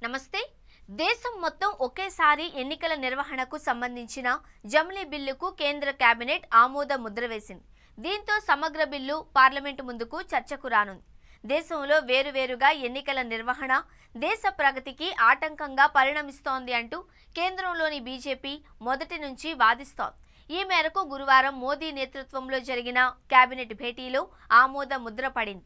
నమస్తే. దేశం మొత్తం ఒకేసారి ఎన్నికల నిర్వహణకు సంబంధించిన జమిలీ బిల్లుకు కేంద్ర కేబినెట్ ఆమోద ముద్ర వేసింది. దీంతో సమగ్ర బిల్లు పార్లమెంటు ముందుకు చర్చకు రానుంది. దేశంలో వేరువేరుగా ఎన్నికల నిర్వహణ దేశ ప్రగతికి ఆటంకంగా పరిణమిస్తోంది అంటూ కేంద్రంలోని బీజేపీ మొదటి నుంచి వాదిస్తోంది. ఈ మేరకు గురువారం మోదీ నేతృత్వంలో జరిగిన కేబినెట్ భేటీలో ఆమోద ముద్ర పడింది.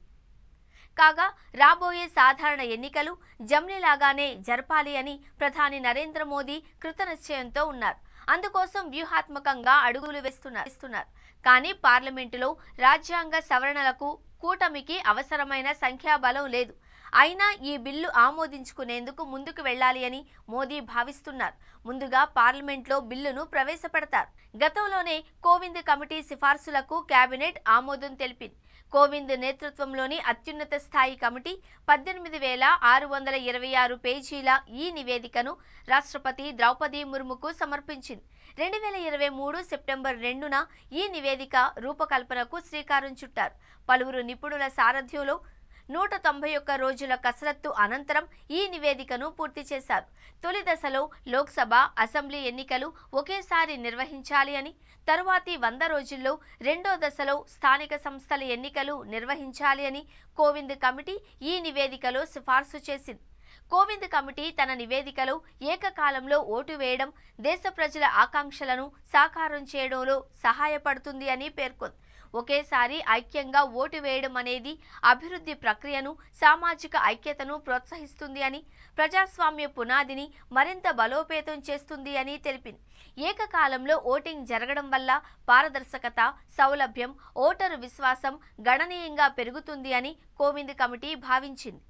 కాగా రాబోయే సాధారణ ఎన్నికలు జమిలీలాగానే జరపాలి అని ప్రధాని నరేంద్ర మోదీ కృతనిశ్చయంతో ఉన్నారు. అందుకోసం వ్యూహాత్మకంగా అడుగులు వేస్తున్నారు. కానీ పార్లమెంటులో రాజ్యాంగ సవరణలకు కూటమికి అవసరమైన సంఖ్యాబలం లేదు. అయినా ఈ బిల్లు ఆమోదించుకునేందుకు ముందుకు వెళ్లాలి అని మోదీ భావిస్తున్నారు. ముందుగా పార్లమెంట్లో బిల్లును ప్రవేశపెడతారు. గతంలోనే కోవింద్ కమిటీ సిఫార్సులకు కేబినెట్ ఆమోదం తెలిపింది. కోవింద్ నేతృత్వంలోని అత్యున్నత స్థాయి కమిటీ 18,626 పేజీల ఈ నివేదికను రాష్ట్రపతి ద్రౌపది ముర్ముకు సమర్పించింది. 2023 సెప్టెంబర్ 2న ఈ నివేదిక రూపకల్పనకు శ్రీకారం చుట్టారు. పలువురు నిపుణుల సారథ్యంలో 191 రోజుల కసరత్తు అనంతరం ఈ నివేదికను పూర్తి చేశారు. తొలి దశలో లోక్సభ, అసెంబ్లీ ఎన్నికలు ఒకేసారి నిర్వహించాలి అని, తరువాతి 100 రోజుల్లో రెండో దశలో స్థానిక సంస్థల ఎన్నికలు నిర్వహించాలి అని కోవింద్ కమిటీ ఈ నివేదికలో సిఫార్సు చేసింది. కోవింద్ కమిటీ తన నివేదికలో ఏకకాలంలో ఓటు వేయడం దేశ ప్రజల ఆకాంక్షలను సాకారం చేయడంలో సహాయపడుతుంది అని పేర్కొంది. ఒకేసారి ఐక్యంగా ఓటు వేయడం అనేది అభివృద్ధి ప్రక్రియను, సామాజిక ఐక్యతను ప్రోత్సహిస్తుంది అని, ప్రజాస్వామ్య పునాదిని మరింత బలోపేతం చేస్తుంది అని తెలిపింది. ఏకకాలంలో ఓటింగ్ జరగడం వల్ల పారదర్శకత, సౌలభ్యం, ఓటరు విశ్వాసం గణనీయంగా పెరుగుతుంది అని కోవింద్ కమిటీ భావించింది.